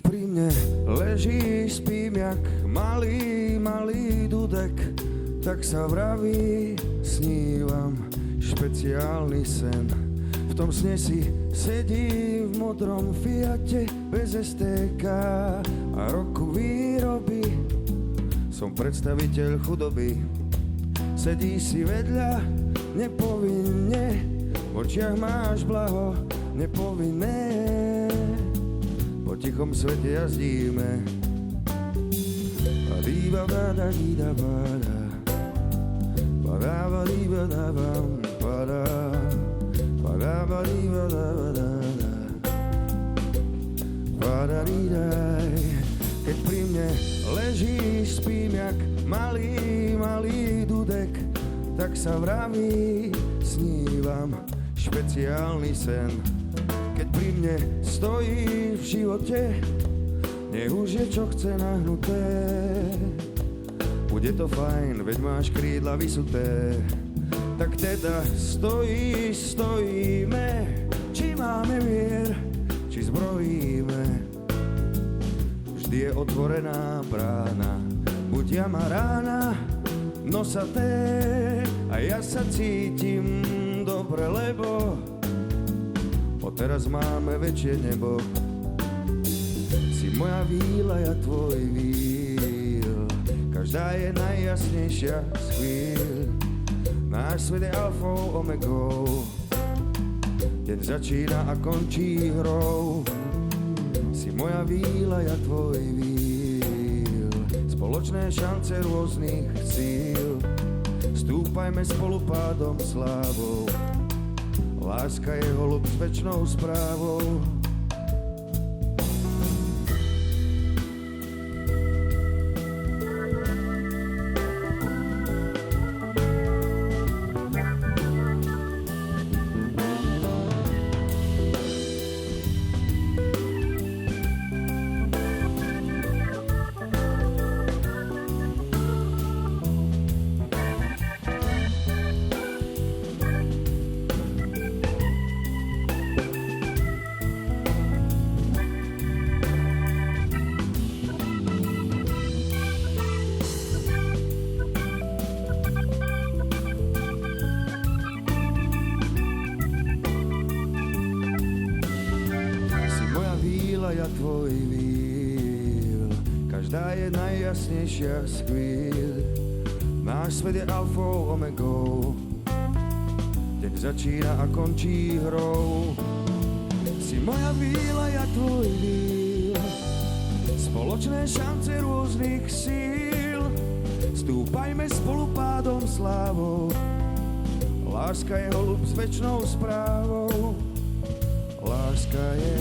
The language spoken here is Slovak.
pri mne ležíš, spím jak malý, malý dudek, tak sa vraví, snívam špeciálny sen. V tom sne si sedím v modrom Fiate bez STK a roku výroby. Som predstaviteľ chudoby. Sedíš si vedľa, nepovinne, v očiach máš blaho, nepovinné. Po tichom svete jazdíme. Keď pri mne ležíš, spím jak malý, malý dudek, tak sa vraví, snívam špeciálny sen. Keď pri mne stojíš v živote, nech už je čo chce nahnuté. Bude to fajn, veď máš krídla vysuté. Tak teda stojíš, stojíme, či máme mier, či zbrojíme. Vždy je otvorená brána, buď jama rána, nosaté. A ja sa cítim dobre, lebo odteraz máme väčšie nebo. Si moja víla, ja tvoj víl, každá je najjasnejšia z chvíľ. Náš svet je alfou, omegou, deň začína a končí hrou. Si moja víla, ja tvoj víl, spoločné šance rôznych síl. Stúpajme spolu pádom slávou, láska je holub s večnou správou. Ja tvoj víl, každá je najjasnejšia z chvíľ. Náš svet je alfou, omegou, deň začína a končí hrou. Si moja víla, ja tvoj víl, spoločné šance rôznych síl. Stúpajme spolu pádom slávou, láska je holub s večnou správou. Láska je